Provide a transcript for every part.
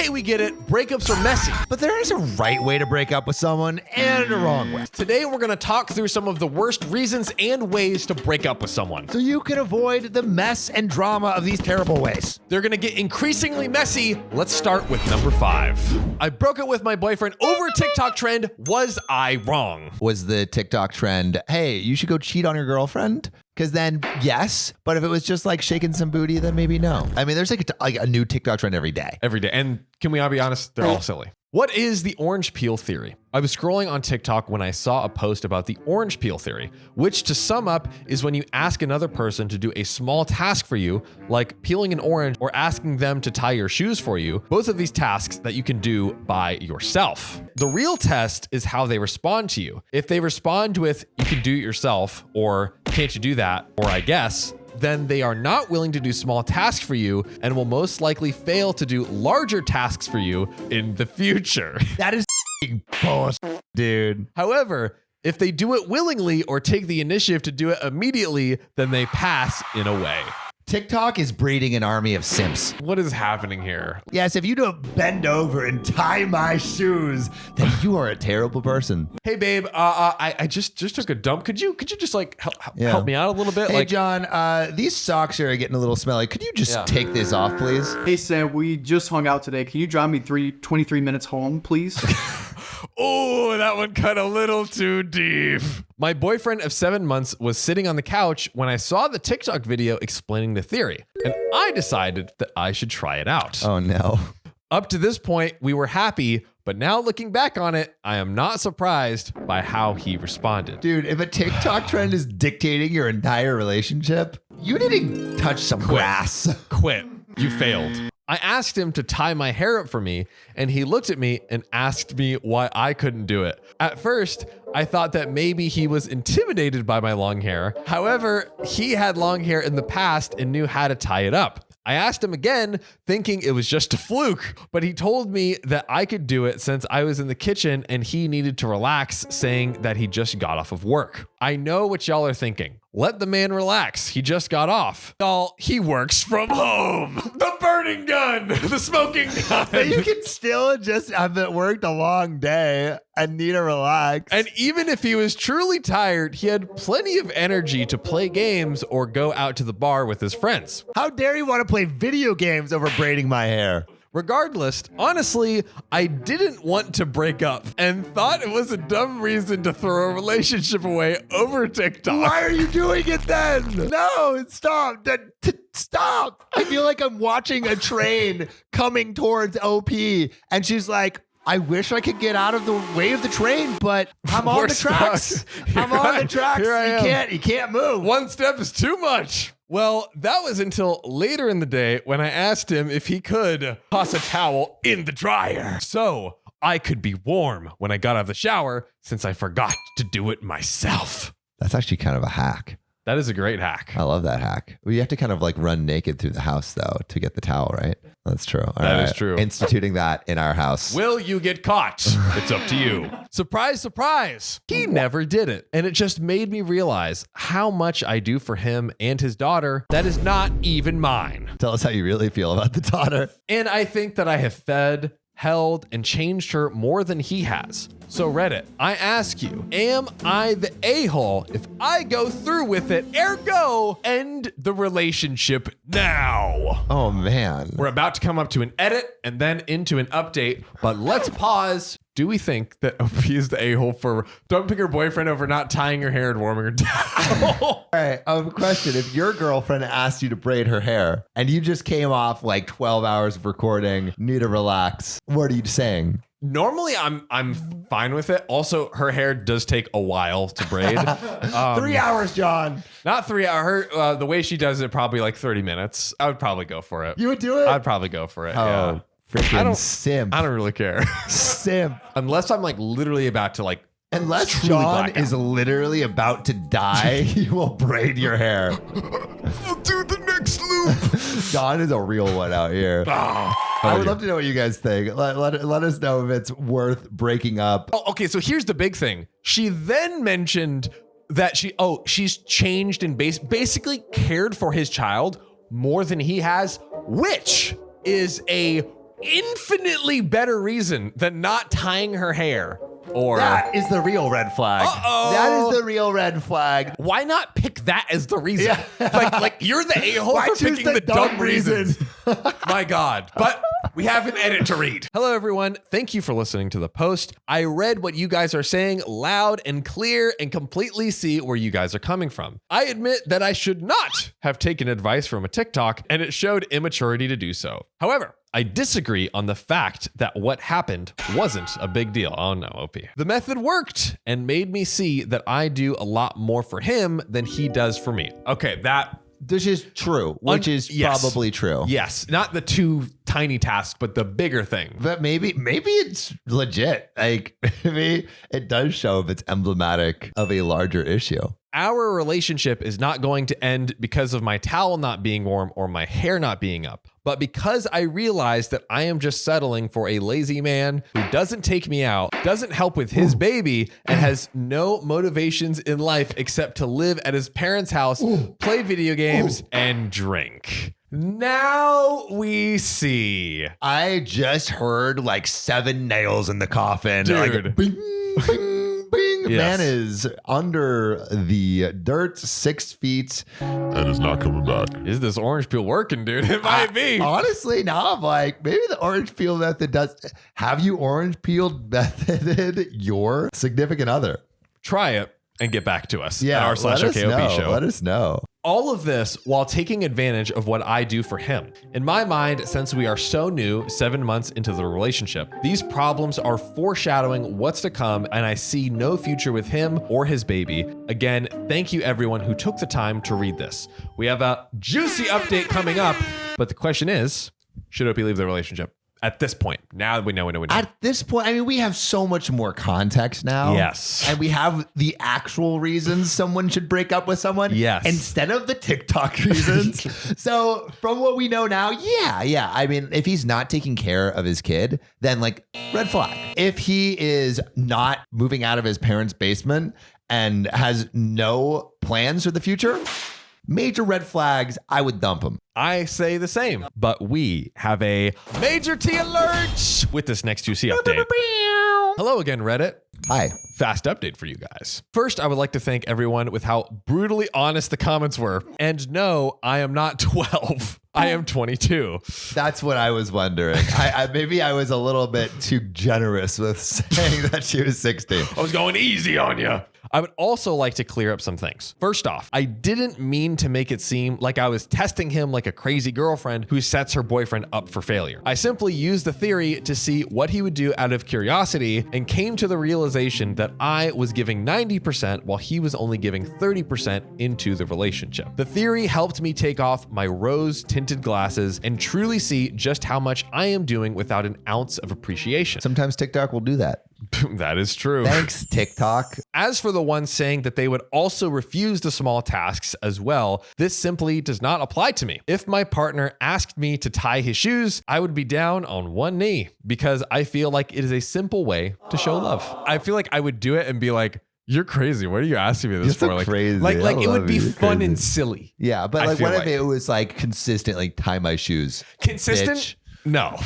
Okay, we get it. Breakups are messy. But there is a right way to break up with someone and a wrong way. Today, we're going to talk through some of the worst reasons and ways to break up with someone. So you can avoid the mess and drama of these terrible ways. They're going to get increasingly messy. Let's start with number 5. I broke up with my boyfriend over a TikTok trend. Was I wrong? Was the TikTok trend, hey, you should go cheat on your girlfriend? Because then, yes. But if it was just like shaking some booty, then maybe no. I mean, there's like a new TikTok trend every day. Every day. And can we all be honest? They're all silly. What is the orange peel theory? I was scrolling on TikTok when I saw a post about the orange peel theory, which to sum up is when you ask another person to do a small task for you, like peeling an orange or asking them to tie your shoes for you, both of these tasks that you can do by yourself. The real test is how they respond to you. If they respond with, you can do it yourself, or can't you do that, or I guess, then they are not willing to do small tasks for you and will most likely fail to do larger tasks for you in the future. That is bullshit, dude. However, if they do it willingly or take the initiative to do it immediately, then they pass in a way. TikTok is breeding an army of simps. What is happening here? Yes, if you don't bend over and tie my shoes, then you are a terrible person. Hey, babe, I just took a dump. Could you just like help me out a little bit? Hey, like, John, these socks are getting a little smelly. Could you just take this off, please? Hey, Sam, we just hung out today. Can you drive me 23 minutes home, please? Oh, that one cut a little too deep. My boyfriend of 7 months was sitting on the couch when I saw the TikTok video explaining the theory, and I decided that I should try it out. Oh, no. Up to this point, we were happy, but now looking back on it, I am not surprised by how he responded. Dude, if a TikTok trend is dictating your entire relationship, you need to touch some grass. Quit. You failed. I asked him to tie my hair up for me, and he looked at me and asked me why I couldn't do it. At first, I thought that maybe he was intimidated by my long hair. However, he had long hair in the past and knew how to tie it up. I asked him again, thinking it was just a fluke, but he told me that I could do it since I was in the kitchen and he needed to relax, saying that he just got off of work. I know what y'all are thinking. Let the man relax. He just got off. Y'all, he works from home. The burning gun. The smoking gun. But you can still just have worked a long day and need to relax. And even if he was truly tired, he had plenty of energy to play games or go out to the bar with his friends. How dare you want to play video games over braiding my hair? Regardless, honestly, I didn't want to break up and thought it was a dumb reason to throw a relationship away over TikTok. Why are you doing it then? No, stop. Stop. I feel like I'm watching a train coming towards OP and she's like, I wish I could get out of the way of the train, but I'm on the tracks. I'm on the tracks. Here I am. You can't move. One step is too much. Well, that was until later in the day when I asked him if he could toss a towel in the dryer so I could be warm when I got out of the shower, since I forgot to do it myself. That's actually kind of a hack. That is a great hack. I love that hack. Well, you have to kind of like run naked through the house though to get the towel, right? That's true. That is true. Instituting that in our house. Will you get caught? It's up to you. Surprise, surprise. He never did it. And it just made me realize how much I do for him and his daughter that is not even mine. Tell us how you really feel about the daughter. And I think that I have fed, held, and changed her more than he has. So Reddit, I ask you, am I the a-hole if I go through with it? Ergo, end the relationship now. Oh man. We're about to come up to an edit and then into an update, but let's pause. Do we think that OP is the a-hole for dumping her boyfriend over not tying her hair and warming her down? All right, question. If your girlfriend asked you to braid her hair and you just came off like 12 hours of recording, need to relax, what are you saying? Normally, I'm fine with it. Also, her hair does take a while to braid. 3 hours, John. Not 3 hours. The way she does it, probably like 30 minutes. I would probably go for it. You would do it? I'd probably go for it. Oh, Yeah. freaking simp. I don't really care. Simp. Unless I'm like literally about to like. Unless truly John black out. is literally about to die, he will braid your hair. I'll do the next loop. John is a real one out here. I would love to know what you guys think. Let us know if it's worth breaking up. Oh, okay, so here's the big thing. She then mentioned that she's changed and basically cared for his child more than he has, which is a infinitely better reason than not tying her hair. Or That is the real red flag. Uh-oh. That is the real red flag. why not pick that as the reason? Like you're the a-hole Why for choose picking the the dumb dumb reasons. My God. But we have an edit to read. Hello, everyone. Thank you for listening to the post. I read what you guys are saying loud and clear and completely see where you guys are coming from. I admit that I should not have taken advice from a TikTok, and it showed immaturity to do so. However, I disagree on the fact that what happened wasn't a big deal. Oh no, OP. The method worked and made me see that I do a lot more for him than he does for me. Okay, This is true, which is yes. probably true. Yes, not the two tiny tasks, but the bigger thing. But maybe it's legit. Like maybe it does show if it's emblematic of a larger issue. Our relationship is not going to end because of my towel not being warm or my hair not being up, but because I realize that I am just settling for a lazy man who doesn't take me out, doesn't help with his baby, and has no motivations in life except to live at his parents' house, play video games, and drink. Now we see. I just heard like 7 nails in the coffin. Dude. Like, bing, bing, bing. Yes. Man is under the dirt 6 feet. and is not coming back. Is this orange peel working, dude? It might be. Honestly, now I'm like, maybe the orange peel method does. Have you orange peeled methoded your significant other? Try it and get back to us. Yeah, at r/OKOP show. Let us know. All of this while taking advantage of what I do for him. In my mind, since we are so new, 7 months into the relationship, these problems are foreshadowing what's to come, and I see no future with him or his baby. Again, thank you everyone who took the time to read this. We have a juicy update coming up, but the question is, should Opie leave the relationship? At this point, now that we know. At this point, I mean, we have so much more context now. Yes. And we have the actual reasons someone should break up with someone. Yes. Instead of the TikTok reasons. So from what we know now, yeah. I mean, if he's not taking care of his kid, then like red flag. If he is not moving out of his parents' basement and has no plans for the future, major red flags, I would dump him. I say the same, but we have a major T alert with this next juicy update. Hello again, Reddit. Hi. Fast update for you guys. First, I would like to thank everyone with how brutally honest the comments were. And no, I am not 12. I am 22. That's what I was wondering. Maybe I was a little bit too generous with saying that she was 16. I was going easy on you. I would also like to clear up some things. First off, I didn't mean to make it seem like I was testing him like a crazy girlfriend who sets her boyfriend up for failure. I simply used the theory to see what he would do out of curiosity and came to the realization that I was giving 90% while he was only giving 30% into the relationship. The theory helped me take off my rose-tinted glasses and truly see just how much I am doing without an ounce of appreciation. Sometimes TikTok will do that. That is true. Thanks, TikTok. As for the ones saying that they would also refuse the small tasks as well, this simply does not apply to me. If my partner asked me to tie his shoes, I would be down on one knee because I feel like it is a simple way to show love. I feel like I would do it and be like, "You're crazy. What are you asking me this You're for?" so crazy. Like I it would love be you. You're fun crazy. and silly. Yeah, but I like, feel what if like- it was like consistently tie my shoes? Consistent? Bitch. No,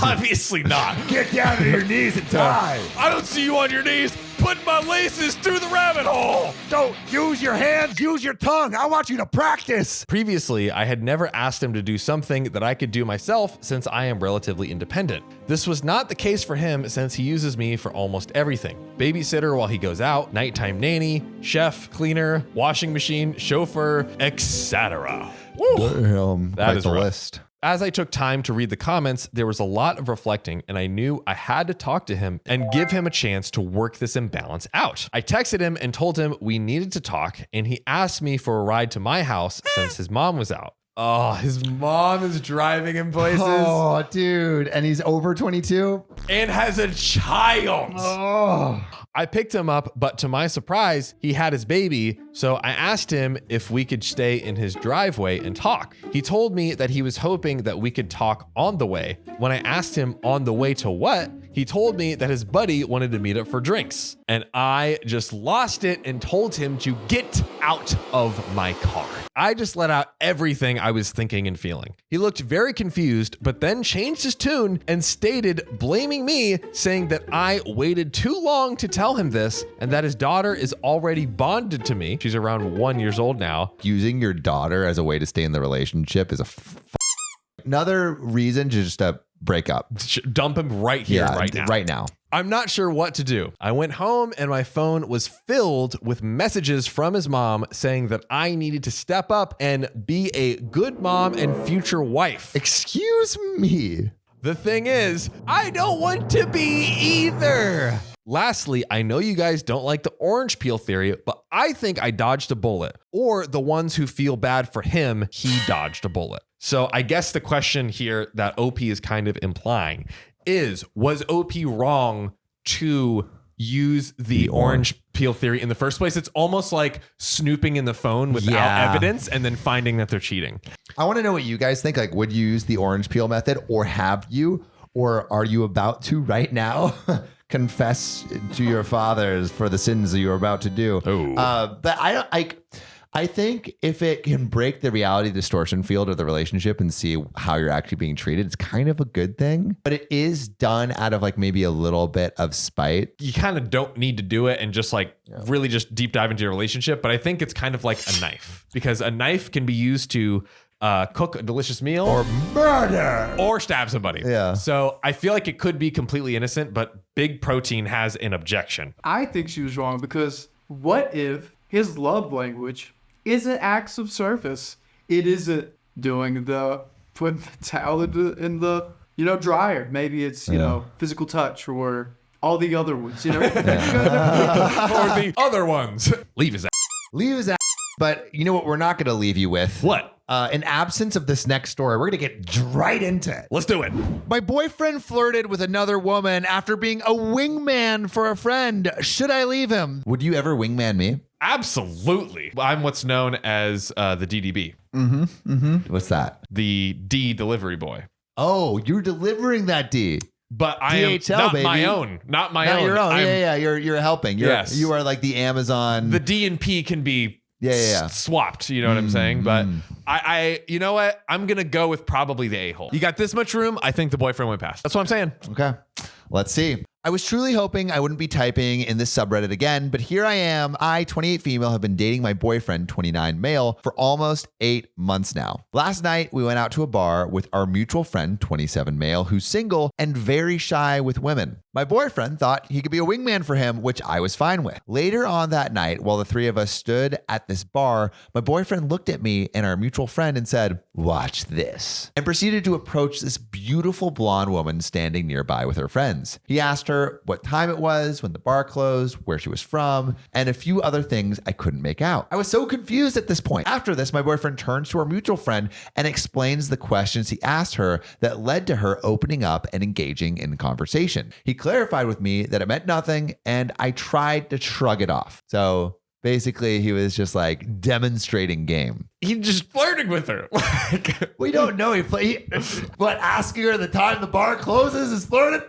obviously not. Get down to your knees and tie. I don't see you on your knees putting my laces through the rabbit hole. Don't use your hands, use your tongue. I want you to practice. Previously, I had never asked him to do something that I could do myself since I am relatively independent. This was not the case for him since he uses me for almost everything. Babysitter while he goes out, nighttime nanny, chef, cleaner, washing machine, chauffeur, etc. That is the rough. list. As I took time to read the comments, there was a lot of reflecting, and I knew I had to talk to him and give him a chance to work this imbalance out. I texted him and told him we needed to talk, and he asked me for a ride to my house since his mom was out. Oh, his mom is driving him places Oh, dude. And he's over 22? and has a child. Oh. I picked him up, but to my surprise, he had his baby, so I asked him if we could stay in his driveway and talk. He told me that he was hoping that we could talk on the way. When I asked him on the way to what, He told me that his buddy wanted to meet up for drinks, and I just lost it and told him to get out of my car. I just let out everything I was thinking and feeling. He looked very confused, but then changed his tune and stated blaming me, saying that I waited too long to tell him this and that his daughter is already bonded to me. She's around 1 year old now. Using your daughter as a way to stay in the relationship is another reason to just break up. Dump him right here, right now. I'm not sure what to do. I went home and my phone was filled with messages from his mom saying that I needed to step up and be a good mom and future wife. Excuse me. The thing is, I don't want to be either. Lastly, I know you guys don't like the orange peel theory, but I think I dodged a bullet. Or the ones who feel bad for him, he dodged a bullet. So I guess the question here that OP is kind of implying is, was OP wrong to use the orange peel theory in the first place? It's almost like snooping in the phone without evidence and then finding that they're cheating. I want to know what you guys think. Like, would you use the orange peel method, or have you, or are you about to right now confess to your fathers for the sins that you're about to do? But I think if it can break the reality distortion field of the relationship and see how you're actually being treated, it's kind of a good thing. But it is done out of like maybe a little bit of spite. You kind of don't need to do it and just like really just deep dive into your relationship. But I think it's kind of like a knife, because a knife can be used to cook a delicious meal Or murder. or stab somebody. Yeah. So I feel like it could be completely innocent, but Big Protein has an objection. I think she was wrong, because what if his love language isn't acts of service? It isn't putting the towel in the dryer. Maybe it's physical touch, or all the other ones. Or the other ones. Leave his ass. Leave his ass. But you know what we're not going to leave you with? What? In absence of this next story, we're going to get right into it. Let's do it. My boyfriend flirted with another woman after being a wingman for a friend. Should I leave him? Would you ever wingman me? Absolutely. I'm what's known as the DDB, What's that? the D delivery boy. Oh, you're delivering that D. But I am DHL, not baby. my own. Not my Not own. your own. I'm- Yeah. You're helping. Yes. You are like the Amazon. The D and P can be Yeah. swapped. You know what I'm saying? But I, you know what? I'm going to go with probably the a-hole. You got this much room. I think the boyfriend went past. That's what I'm saying. Okay. Let's see. I was truly hoping I wouldn't be typing in this subreddit again, but here I am. I, 28 female, have been dating my boyfriend, 29 male, for almost 8 months now. Last night, we went out to a bar with our mutual friend, 27 male, who's single and very shy with women. My boyfriend thought he could be a wingman for him, which I was fine with. Later on that night, while the three of us stood at this bar, my boyfriend looked at me and our mutual friend and said, "Watch this," and proceeded to approach this beautiful blonde woman standing nearby with her friends. He asked her what time it was, when the bar closed, where she was from, and a few other things I couldn't make out. I was so confused at this point. After this, my boyfriend turns to our mutual friend and explains the questions he asked her that led to her opening up and engaging in conversation. He clarified with me that it meant nothing, and I tried to shrug it off. So basically, he was just like demonstrating game. He just flirting with her. We don't know. But asking her the time the bar closes is flirting?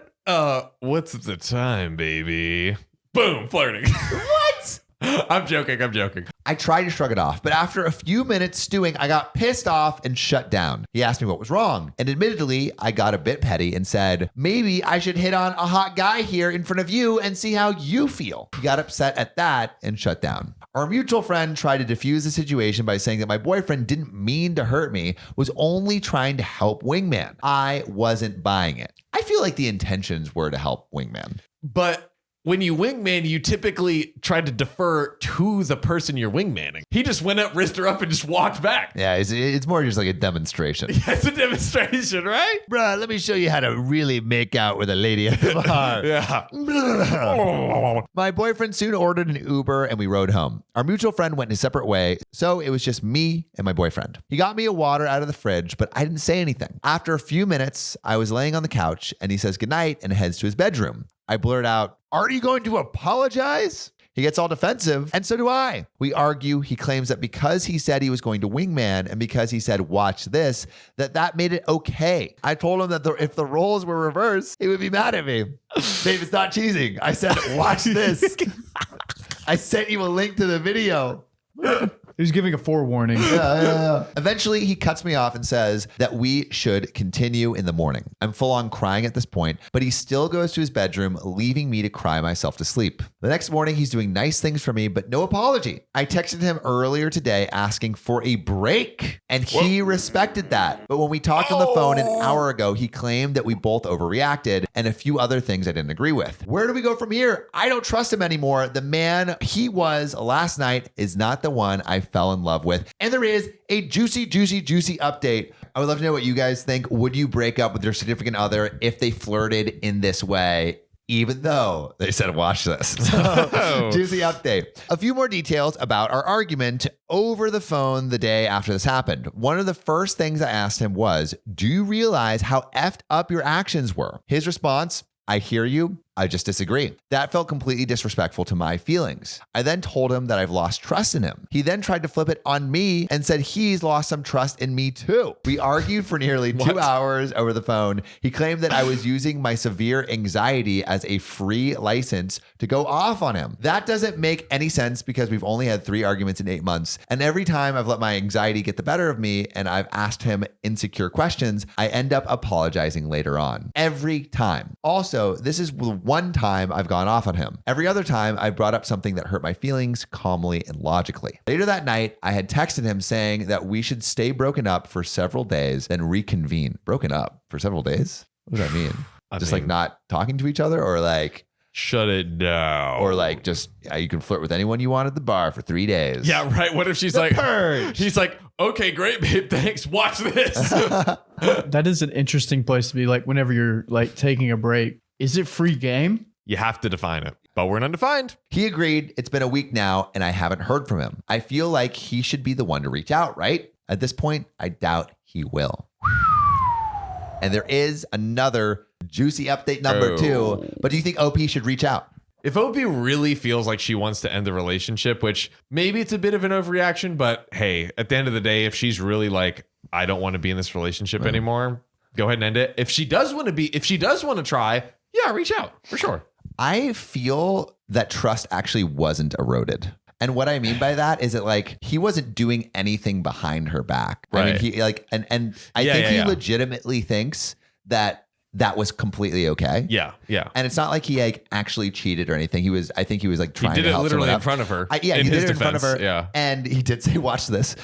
What's the time, baby? Boom, flirting. What? I'm joking. I tried to shrug it off, but after a few minutes stewing, I got pissed off and shut down. He asked me what was wrong, and admittedly, I got a bit petty and said, maybe I should hit on a hot guy here in front of you and see how you feel. He got upset at that and shut down. Our mutual friend tried to defuse the situation by saying that my boyfriend didn't mean to hurt me, was only trying to help wingman. I wasn't buying it. I feel like the intentions were to help wingman. But when you wingman, you typically try to defer to the person you're wingmanning. He just went up, risked her up, and just walked back. Yeah, it's more just like a demonstration. It's a demonstration, right? Bruh, let me show you how to really make out with a lady at the bar. Yeah. My boyfriend soon ordered an Uber and we rode home. Our mutual friend went his separate way, so it was just me and my boyfriend. He got me a water out of the fridge, but I didn't say anything. After a few minutes, I was laying on the couch and he says goodnight and heads to his bedroom. I blurt out, "Aren't you going to apologize?" He gets all defensive, and so do I. We argue. He claims that because he said he was going to wingman and because he said, watch this, that made it okay. I told him that if the roles were reversed, he would be mad at me. Babe, it's not cheating. I said, watch this. I sent you a link to the video. He was giving a forewarning. Yeah. Eventually, he cuts me off and says that we should continue in the morning. I'm full on crying at this point, but he still goes to his bedroom, leaving me to cry myself to sleep. The next morning, he's doing nice things for me, but no apology. I texted him earlier today asking for a break, and he respected that. But when we talked on the phone an hour ago, he claimed that we both overreacted and a few other things I didn't agree with. Where do we go from here? I don't trust him anymore. The man he was last night is not the one I fell in love with. And there is a juicy update. I would love to know what you guys think. Would you break up with your significant other if they flirted in this way? Even though they said, watch this. So, juicy update. A few more details about our argument over the phone the day after this happened. One of the first things I asked him was, do you realize how effed up your actions were? His response, I hear you. I just disagree. That felt completely disrespectful to my feelings. I then told him that I've lost trust in him. He then tried to flip it on me and said he's lost some trust in me too. We argued for nearly 2 hours over the phone. He claimed that I was using my severe anxiety as a free license to go off on him. That doesn't make any sense because we've only had 3 arguments in 8 months. And every time I've let my anxiety get the better of me and I've asked him insecure questions, I end up apologizing later on. Every time. Also, this is one time I've gone off on him. Every other time I brought up something that hurt my feelings calmly and logically. Later that night, I had texted him saying that we should stay broken up for several days, then reconvene. Broken up for several days? What does that mean? Like not talking to each other, or like shut it down, or like just you can flirt with anyone you want at the bar for 3 days. Yeah, right. What if she's purge. He's like, okay, great, babe, thanks. Watch this. That is an interesting place to be. Like whenever you're like taking a break, is it free game? You have to define it, but we're undefined. He agreed. It's been a week now and I haven't heard from him. I feel like he should be the one to reach out, right? At this point, I doubt he will. And there is another juicy update number 2. But do you think OP should reach out? If OP really feels like she wants to end the relationship, which maybe it's a bit of an overreaction, but hey, at the end of the day, if she's really like, I don't want to be in this relationship anymore, go ahead and end it. If she does want to try, yeah, reach out for sure. I feel that trust actually wasn't eroded. And what I mean by that is that like he wasn't doing anything behind her back. Right. I mean, he like and I think he legitimately thinks that was completely okay. Yeah. And it's not like he like actually cheated or anything. I think he was like trying to help. He did it literally in front of her. He did it in front of her. Yeah. And he did say, watch this.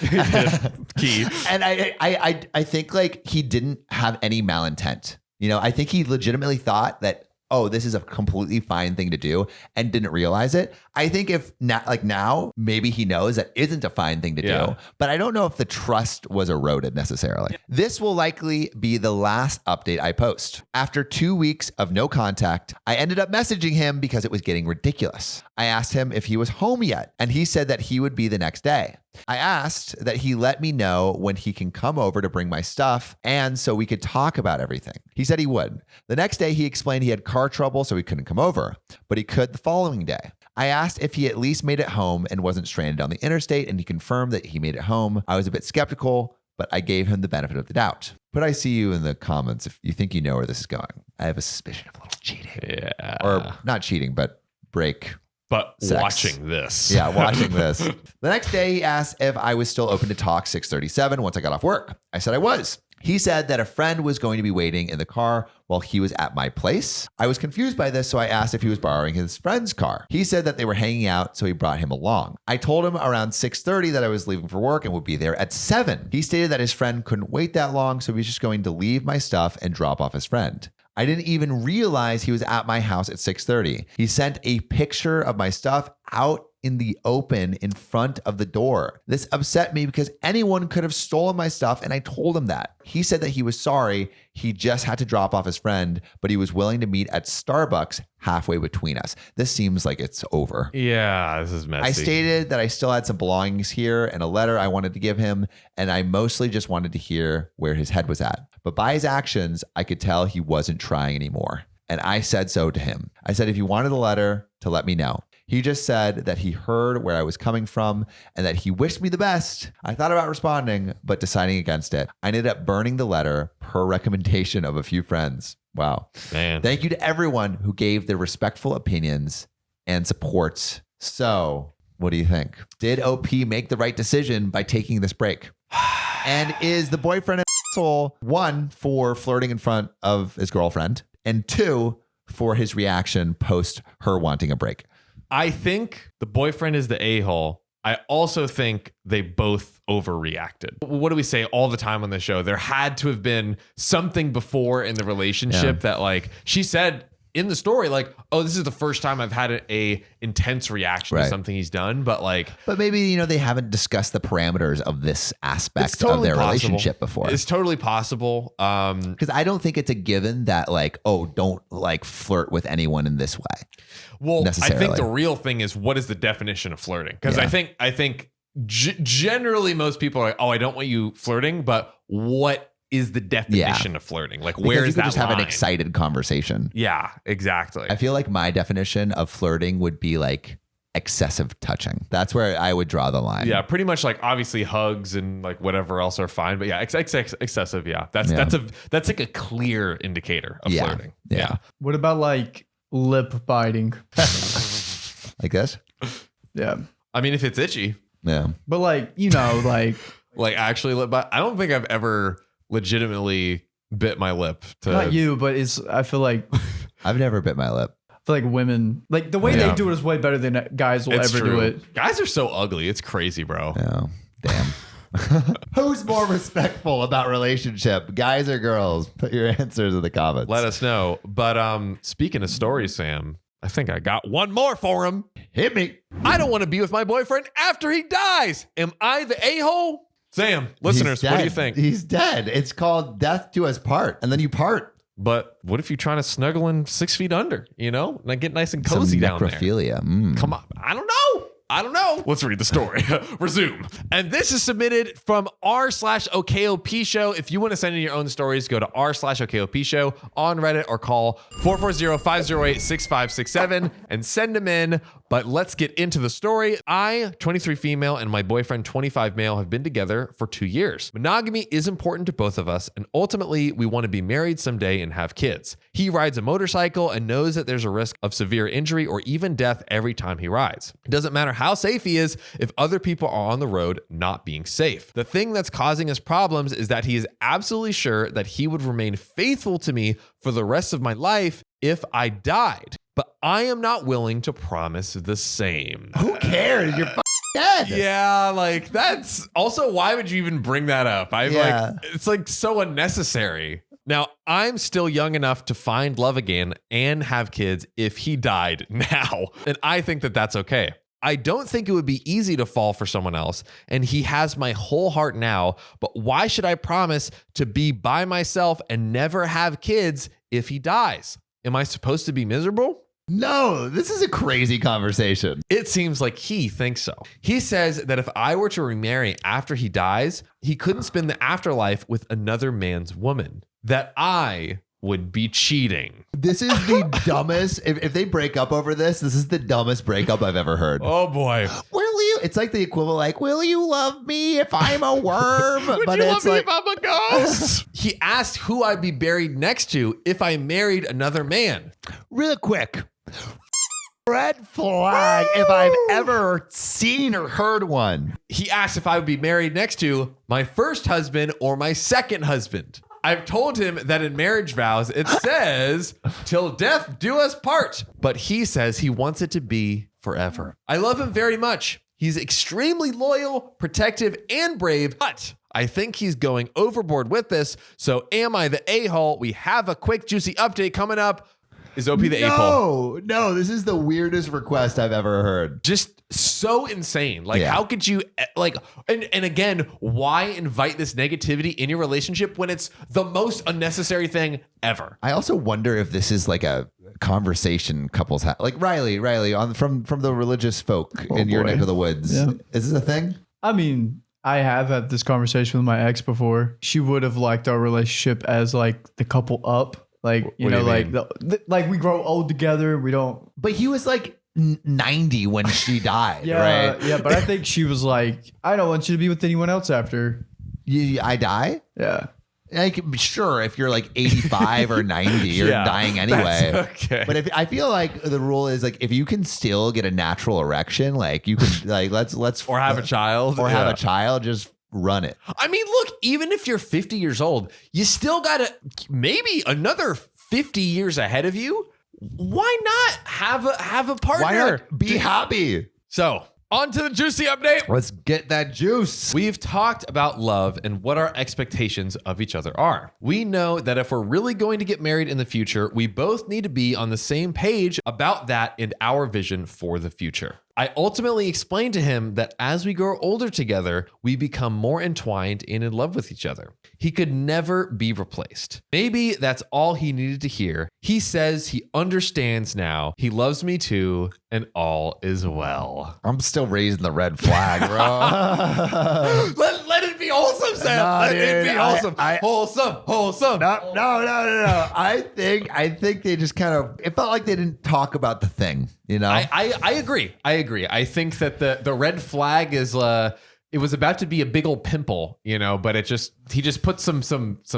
Key. And I think like he didn't have any malintent. You know, I think he legitimately thought that, oh, this is a completely fine thing to do and didn't realize it. I think if now, maybe he knows that isn't a fine thing to do, but I don't know if the trust was eroded necessarily. This will likely be the last update I post. After 2 weeks of no contact, I ended up messaging him because it was getting ridiculous. I asked him if he was home yet, and he said that he would be the next day. I asked that he let me know when he can come over to bring my stuff and so we could talk about everything. He said he would. The next day, he explained he had car trouble, so he couldn't come over, but he could the following day. I asked if he at least made it home and wasn't stranded on the interstate, and he confirmed that he made it home. I was a bit skeptical, but I gave him the benefit of the doubt. But I see you in the comments if you think you know where this is going. I have a suspicion of a little cheating. Yeah. Or not cheating, but break. But sex. Watching this. Yeah, watching this. The next day, he asked if I was still open to talk 6:37 once I got off work. I said I was. He said that a friend was going to be waiting in the car while he was at my place. I was confused by this, so I asked if he was borrowing his friend's car. He said that they were hanging out, so he brought him along. I told him around 6:30 that I was leaving for work and would be there at 7. He stated that his friend couldn't wait that long, so he was just going to leave my stuff and drop off his friend. I didn't even realize he was at my house at 6:30. He sent a picture of my stuff out in the open in front of the door. This upset me because anyone could have stolen my stuff, and I told him that. He said that he was sorry. He just had to drop off his friend, but he was willing to meet at Starbucks halfway between us. This seems like it's over. Yeah, this is messy. I stated that I still had some belongings here and a letter I wanted to give him, and I mostly just wanted to hear where his head was at. But by his actions, I could tell he wasn't trying anymore. And I said so to him. I said if he wanted a letter, to let me know. He just said that he heard where I was coming from and that he wished me the best. I thought about responding, but deciding against it. I ended up burning the letter per recommendation of a few friends. Wow. Man. Thank you to everyone who gave their respectful opinions and supports. So, what do you think? Did OP make the right decision by taking this break? And is the boyfriend an asshole, 1, for flirting in front of his girlfriend, and 2, for his reaction post her wanting a break? I think the boyfriend is the a-hole. I also think they both overreacted. What do we say all the time on the show? There had to have been something before in the relationship that, like, she said in the story, like, oh, this is the first time I've had a intense reaction to something he's done. But maybe, they haven't discussed the parameters of this aspect totally of their possible. relationship before. It's totally possible. Because I don't think it's a given that, like, oh, don't like flirt with anyone in this way. Well, I think the real thing is, what is the definition of flirting? Because I think generally most people are like, oh, I don't want you flirting, but what is the definition of flirting? Like, where is that just line? have an excited conversation. Yeah, exactly. I feel like my definition of flirting would be like excessive touching. That's where I would draw the line. Yeah, pretty much, like, obviously hugs and like whatever else are fine, but yeah, excessive. Yeah, that's like a clear indicator of flirting. Yeah. What about like lip biting? Like this? Yeah. I mean, if it's itchy. Yeah. But like, like actually lip bite. I don't think I've ever legitimately bit my lip to not you, but I feel like I've never bit my lip. I feel like women, like the way they do it is way better than guys will ever do it. Guys are so ugly. It's crazy, bro. Oh, damn. Who's more respectful about relationship, guys or girls? Put your answers in the comments. Let us know. But speaking of stories, Sam, I think I got one more for him. Hit me. I don't want to be with my boyfriend after he dies. Am I the a-hole? Sam, listeners, what do you think? He's dead. It's called death do us part, and then you part. But what if you're trying to snuggle in 6 feet under, and get nice and cozy down there? Necrophilia. Come on. I don't know. Let's read the story. Resume. And this is submitted from r/okopshow show. If you want to send in your own stories, go to r/okopshow show on Reddit or call 440-508-6567 and send them in. But let's get into the story. I, 23 female, and my boyfriend, 25 male, have been together for 2 years. Monogamy is important to both of us, and ultimately, we want to be married someday and have kids. He rides a motorcycle and knows that there's a risk of severe injury or even death every time he rides. It doesn't matter how safe he is if other people are on the road not being safe. The thing that's causing us problems is that he is absolutely sure that he would remain faithful to me for the rest of my life if I died. But I am not willing to promise the same. Who cares? You're dead. Yeah, like that's also, why would you even bring that up? It's like so unnecessary. Now, I'm still young enough to find love again and have kids if he died now. And I think that that's okay. I don't think it would be easy to fall for someone else, and he has my whole heart now, but why should I promise to be by myself and never have kids if he dies? Am I supposed to be miserable? No, this is a crazy conversation. It seems like he thinks so. He says that if I were to remarry after he dies, he couldn't spend the afterlife with another man's woman. That I would be cheating. This is the dumbest. If they break up over this is the dumbest breakup I've ever heard. Oh boy. Will you? It's like the equivalent, like, will you love me if I'm a worm? Would but you it's love me like, if I'm a ghost? He asked who I'd be buried next to if I married another man. Real quick. Red flag if I've ever seen or heard one. He asked if I would be married next to my first husband or my second husband. I've told him that in marriage vows, it says, till death do us part. But he says he wants it to be forever. I love him very much. He's extremely loyal, protective, and brave, but I think he's going overboard with this. So am I the a-hole? We have a quick, juicy update coming up. Is OP the a-hole? No, this is the weirdest request I've ever heard. Just so insane. Like, how could you, like, and again, why invite this negativity in your relationship when it's the most unnecessary thing ever? I also wonder if this is like a conversation couples have. Like Riley from the religious folk in your neck of the woods. Yeah. Is this a thing? I mean, I have had this conversation with my ex before. She would have liked our relationship as like the couple up. Like, What do you like mean? like we grow old together. We don't. But he was like 90 when she died, Yeah, right? yeah, but I think she was like, I don't want you to be with anyone else after. I die? Yeah. Like, sure, if you're like 85 or 90, you're Yeah, dying anyway. that's okay. But if I feel like the rule is like if you can still get a natural erection, like you can like let's Or have a child. or have Yeah. a child, just run it. I mean, look, even if you're 50 years old, you still got to maybe another 50 years ahead of you. Why not have a partner? Why not be happy? So, on to the juicy update. Let's get that juice. We've talked about love and what our expectations of each other are. We know that if we're really going to get married in the future, we both need to be on the same page about that and our vision for the future. I ultimately explained to him that as we grow older together, we become more entwined and in love with each other. He could never be replaced. Maybe that's all he needed to hear. He says he understands now. He loves me too, and all is well. I'm still raising the red flag, bro. Let it be wholesome, Sam. No, Let it dude, be wholesome. Wholesome. No. I think they just kind of. It felt like they didn't talk about the thing. You know. I agree. I think that the red flag is it was about to be a big old pimple, but he just put some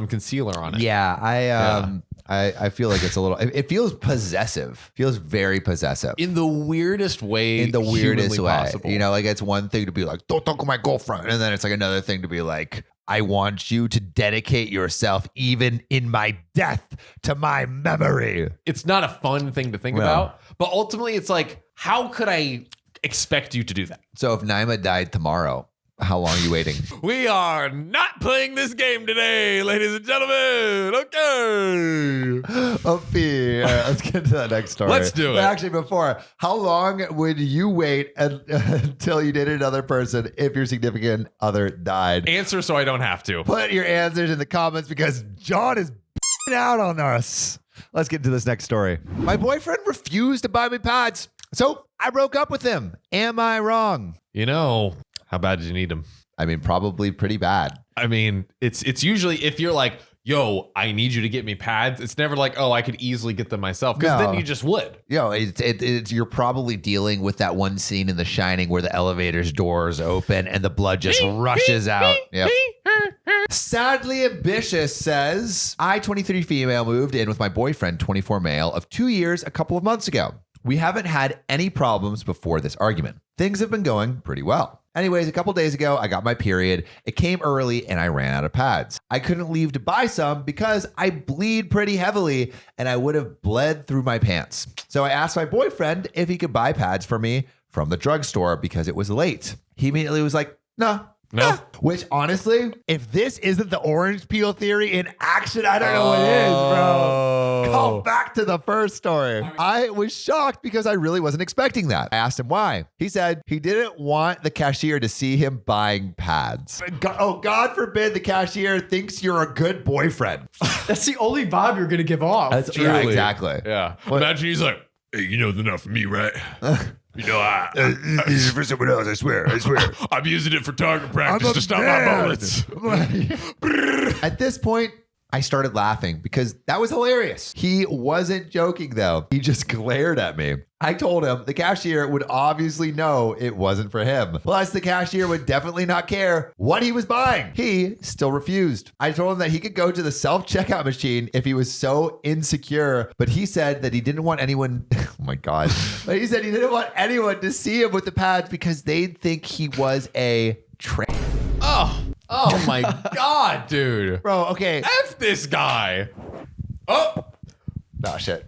concealer on it. Yeah, I feel like it's a little. It feels possessive. Feels very possessive. In the weirdest way. In the weirdest humanly way. possible. Like it's one thing to be like, don't talk to my girlfriend. And then it's like another thing to be like, I want you to dedicate yourself even in my death to my memory. It's not a fun thing to think about, but ultimately it's like, how could I expect you to do that? So if Naima died tomorrow, how long are you waiting? We are not playing this game today, ladies and gentlemen. Okay. Opie, let's get to the next story. Let's do it. But actually, before, how long would you wait until you dated another person if your significant other died? Answer so I don't have to. Put your answers in the comments because John is out on us. Let's get into this next story. My boyfriend refused to buy me pads, so I broke up with him. Am I wrong? How bad did you need them? I mean, probably pretty bad. I mean, it's usually if you're like, yo, I need you to get me pads. It's never like, oh, I could easily get them myself, because No. then you just would. It's you're probably dealing with that one scene in The Shining where the elevator's doors open and the blood just rushes out. Yep. Sadly Ambitious says, I, 23 female, moved in with my boyfriend, 24 male, of 2 years a couple of months ago. We haven't had any problems before this argument. Things have been going pretty well. Anyways, a couple days ago, I got my period. It came early and I ran out of pads. I couldn't leave to buy some because I bleed pretty heavily and I would have bled through my pants. So I asked my boyfriend if he could buy pads for me from the drugstore because it was late. He immediately was like, no. Which honestly, if this isn't the orange peel theory in action, I don't know what is, bro. Call back to the first story. I was shocked because I really wasn't expecting that. I asked him why. He said he didn't want the cashier to see him buying pads. God forbid the cashier thinks you're a good boyfriend. That's the only vibe you're going to give off. Yeah, exactly. Yeah. Imagine he's like, hey, they're not for me, right? This is for someone else, I swear. I'm using it for target practice to stop my bullets. At this point, I started laughing because that was hilarious. He wasn't joking though. He just glared at me. I told him the cashier would obviously know it wasn't for him. Plus, the cashier would definitely not care what he was buying. He still refused. I told him that he could go to the self-checkout machine if he was so insecure, but he said that he didn't want anyone, oh my God. But he said he didn't want anyone to see him with the pads because they'd think he was a tramp. Oh my God, dude. Bro, okay. F this guy. Oh, Oh, shit.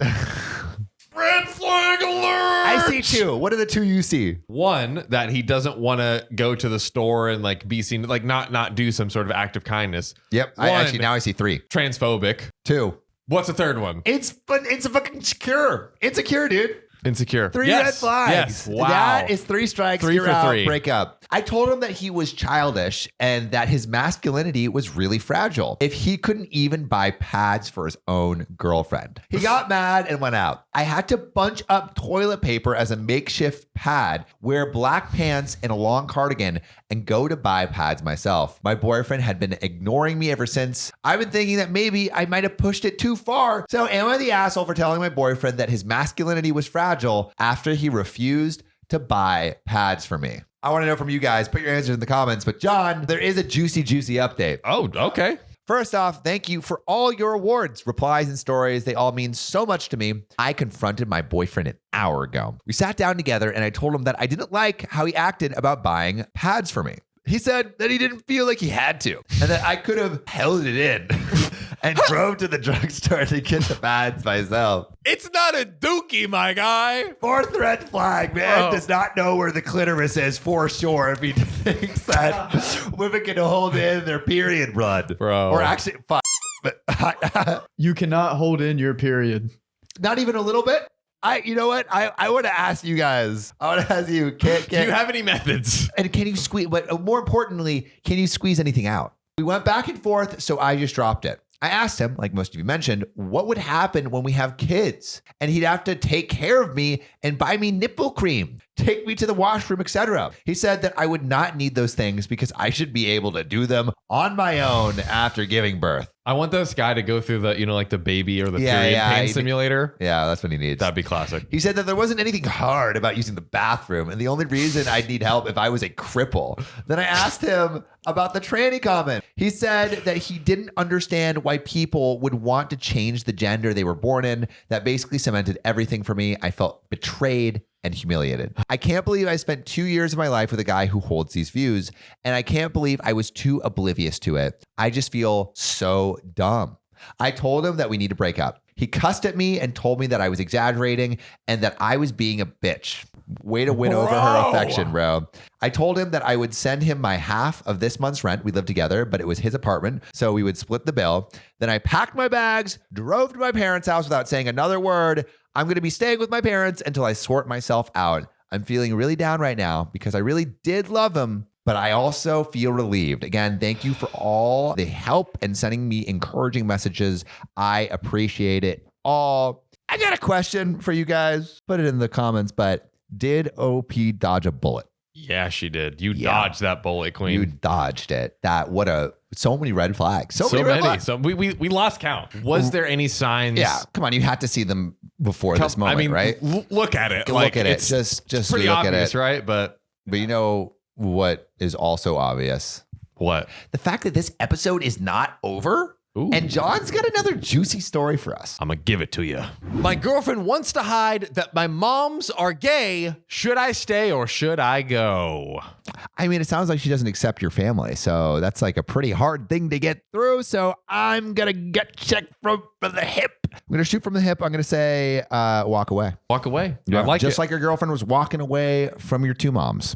red flag alert. I see two. What are the two you see? One, that he doesn't want to go to the store and like be seen, like not do some sort of act of kindness. Yep. One, Now I see three. transphobic. Two. What's the third one? It's a fucking insecure. Insecure, dude. Insecure. Three Yes. red flags. Yes. Wow. That is 3 strikes. 3 You're for out. 3. Break up. I told him that he was childish and that his masculinity was really fragile if he couldn't even buy pads for his own girlfriend. He got mad and went out. I had to bunch up toilet paper as a makeshift pad, wear black pants and a long cardigan, and go to buy pads myself. My boyfriend had been ignoring me ever since. I've been thinking that maybe I might have pushed it too far. So am I the asshole for telling my boyfriend that his masculinity was fragile fragile after he refused to buy pads for me. I want to know from you guys. Put your answers in the comments. But John, there is a juicy update. Oh, okay. First off, thank you for all your awards, replies, and stories. They all mean so much to me. I confronted my boyfriend an hour ago. We sat down together and I told him that I didn't like how he acted about buying pads for me. He said that he didn't feel like he had to and that I could have held it in and drove to the drugstore to get the pads myself. It's not a dookie, my guy. Fourth red flag, man, Oh. does not know where the clitoris is for sure if he thinks that women can hold in their period blood. Bro. Or actually, fuck. But You cannot hold in your period. not even a little bit. You know what? I want to ask you guys. I want to ask you. Do you have any methods? And can you squeeze? But more importantly, can you squeeze anything out? We went back and forth, so I just dropped it. I asked him, like most of you mentioned, what would happen when we have kids, and he'd have to take care of me and buy me nipple cream, take me to the washroom, etc. He said that I would not need those things because I should be able to do them on my own after giving birth. I want this guy to go through the, like the baby or the Yeah, period yeah, pain he'd- simulator. Yeah, that's what he needs. That'd be classic. He said that there wasn't anything hard about using the bathroom, and the only reason I'd need help if I was a cripple. Then I asked him about the tranny comment. He said that he didn't understand why people would want to change the gender they were born in. That basically cemented everything for me. I felt betrayed and humiliated. I can't believe I spent 2 years of my life with a guy who holds these views, and I can't believe I was too oblivious to it. I just feel so dumb. I told him that we need to break up. He cussed at me and told me that I was exaggerating and that I was being a bitch. Way to win over her affection, bro. I told him that I would send him my half of this month's rent. We lived together, but it was his apartment, so we would split the bill. Then I packed my bags, drove to my parents' house without saying another word. I'm going to be staying with my parents until I sort myself out. I'm feeling really down right now because I really did love him, but I also feel relieved. Again, thank you for all the help and sending me encouraging messages. I appreciate it all. I got a question for you guys. Put it in the comments, but did OP dodge a bullet? Yeah, she did. You Yeah. dodged that bullet, queen. You dodged it. So many red flags. So many red flags. So we lost count. Was there any signs? Yeah, come on. You had to see them before this moment, right? Look at it. Look at it. It's Just pretty look obvious, at it. right? But But you know what is also obvious? what? The fact that this episode is not over. Ooh. And John's got another juicy story for us. I'm gonna give it to you. My girlfriend wants to hide that my moms are gay. Should I stay or should I go? I mean, it sounds like she doesn't accept your family. So that's like a pretty hard thing to get through. So I'm going to get checked from the hip. I'm going to shoot from the hip. I'm going to say walk away. Walk away. I like Just it. like your girlfriend was walking away from your two moms.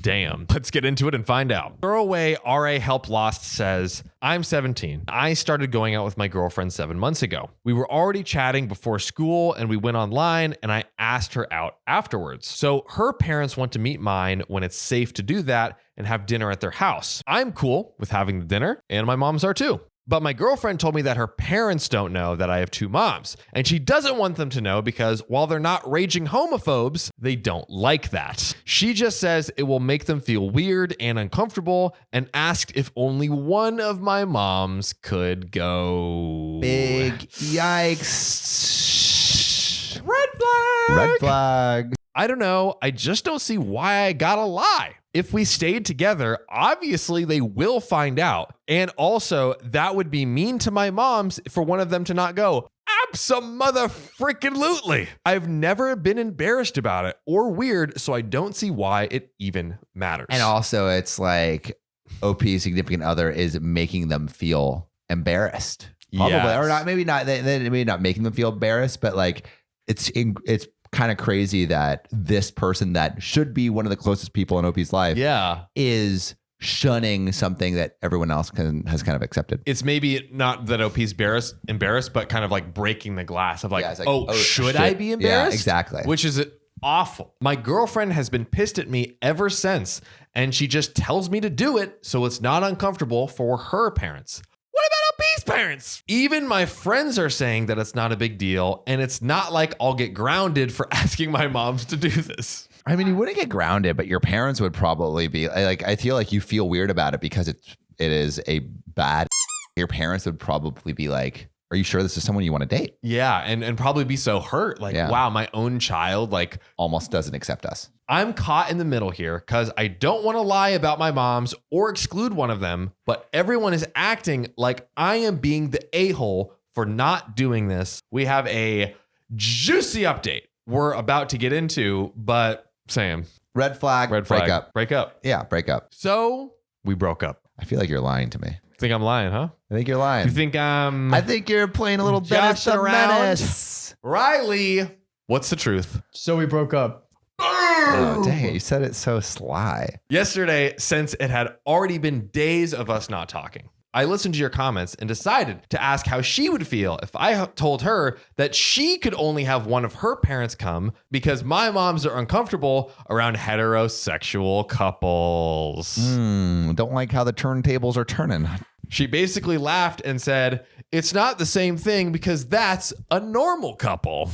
Damn. Let's get into it and find out. Throwaway RA Help Lost says, I'm 17. I started going out with my girlfriend 7 months ago. We were already chatting before school and we went online and I asked her out afterwards. So her parents want to meet mine when it's safe to do that and have dinner at their house. I'm cool with having the dinner and my moms are too. But my girlfriend told me that her parents don't know that I have two moms, and she doesn't want them to know because while they're not raging homophobes, they don't like that. She just says it will make them feel weird and uncomfortable and asked if only one of my moms could go. Big yikes. Red flag. Red flag. I don't know. I just don't see why I gotta lie. If we stayed together, obviously they will find out. And also, that would be mean to my moms for one of them to not go. Abso-mother-freaking-lutely. I've never been embarrassed about it or weird, so I don't see why it even matters. And also, it's like OP's significant other is making them feel embarrassed. Probably. Yes. Or not, maybe not, maybe not making them feel embarrassed, but like it's kind of crazy that this person that should be one of the closest people in OP's life is shunning something that everyone else has kind of accepted. It's maybe not that OP's embarrassed, but kind of like breaking the glass of like, Yeah, it's like, oh, should shit. I be embarrassed? Yeah, exactly. Which is awful. My girlfriend has been pissed at me ever since, and she just tells me to do it so it's not uncomfortable for her parents. What about OP's parents? Even my friends are saying that it's not a big deal, and it's not like I'll get grounded for asking my moms to do this. I mean, you wouldn't get grounded, but your parents would probably be like, I feel like you feel weird about it because it is a bad. Your parents would probably be like, are you sure this is someone you want to date? Yeah. And probably be so hurt. Like, Yeah. wow, my own child, like, Almost doesn't accept us. I'm caught in the middle here because I don't want to lie about my moms or exclude one of them, but everyone is acting like I am being the a-hole for not doing this. We have a juicy update we're about to get into, but Sam, Red flag. break up. Yeah, break up. So we broke up. I feel like you're lying to me. Think I'm lying, huh? I think you're lying. You think I think you're playing a little Dennis joshing the around? Menace. Riley, what's the truth? So we broke up. Oh, dang it. You said it so sly. Yesterday, since it had already been days of us not talking, I listened to your comments and decided to ask how she would feel if I told her that she could only have one of her parents come because my moms are uncomfortable around heterosexual couples. Don't like how the turntables are turning. She basically laughed and said, it's not the same thing because that's a normal couple.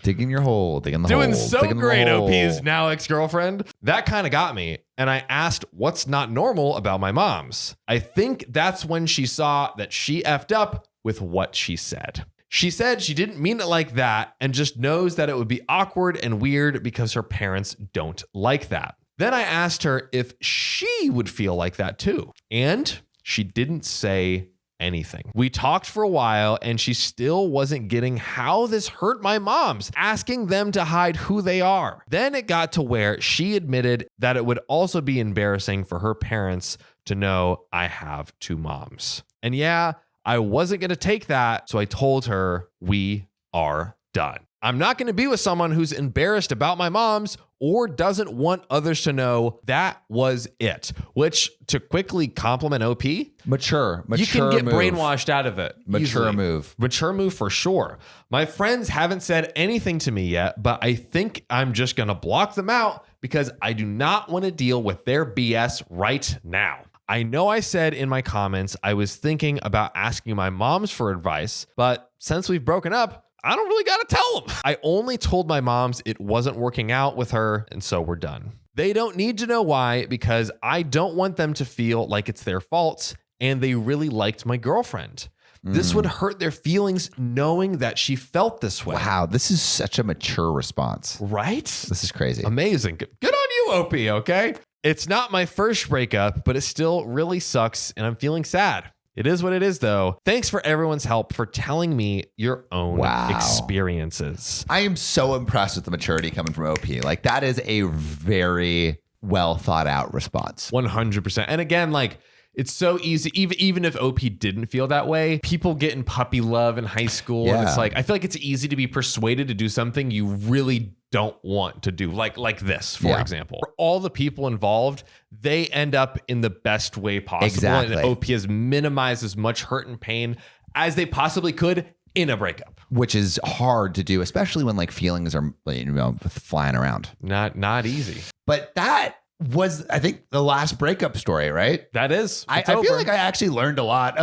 Digging your hole, digging the Doing hole. so digging the great, hole. OP's now ex-girlfriend. That kind of got me. And I asked what's not normal about my moms. I think that's when she saw that she effed up with what she said. She said she didn't mean it like that and just knows that it would be awkward and weird because her parents don't like that. Then I asked her if she would feel like that too. And she didn't say anything. We talked for a while and she still wasn't getting how this hurt my moms, asking them to hide who they are. Then it got to where she admitted that it would also be embarrassing for her parents to know I have two moms. And yeah, I wasn't going to take that, so I told her we are done. I'm not going to be with someone who's embarrassed about my moms or doesn't want others to know. That was it. Which, to quickly compliment OP, Mature you can get move. brainwashed out of it. Mature easily. move. Mature move for sure. My friends haven't said anything to me yet, but I think I'm just going to block them out because I do not want to deal with their BS right now. I know I said in my comments I was thinking about asking my moms for advice, but since we've broken up, I don't really got to tell them. I only told my moms it wasn't working out with her, and so we're done. They don't need to know why because I don't want them to feel like it's their fault and they really liked my girlfriend. This would hurt their feelings knowing that she felt this way. Wow, this is such a mature response. Right? This is crazy. Amazing. Good on you, OP, okay? It's not my first breakup, but it still really sucks and I'm feeling sad. It is what it is, though. Thanks for everyone's help for telling me your own experiences. I am so impressed with the maturity coming from OP. Like, that is a very well thought out response. 100%. And again, like, it's so easy. Even if OP didn't feel that way, people get in puppy love in high school. And it's like, I feel like it's easy to be persuaded to do something you really don't want to do. Like this, for example. For all the people involved, they end up in the best way possible. Exactly. And OP has minimized as much hurt and pain as they possibly could in a breakup. Which is hard to do, especially when like feelings are, you know, flying around. Not easy. But that was, I think, the last breakup story, right? That is. I feel like I actually learned a lot.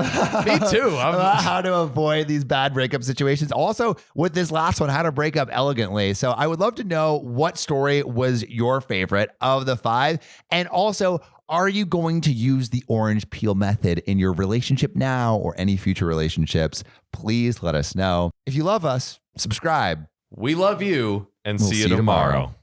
Me too. About how to avoid these bad breakup situations. Also, with this last one, how to break up elegantly. So I would love to know what story was your favorite of the 5. And also, are you going to use the orange peel method in your relationship now or any future relationships? Please let us know. If you love us, subscribe. We love you and We'll see you tomorrow.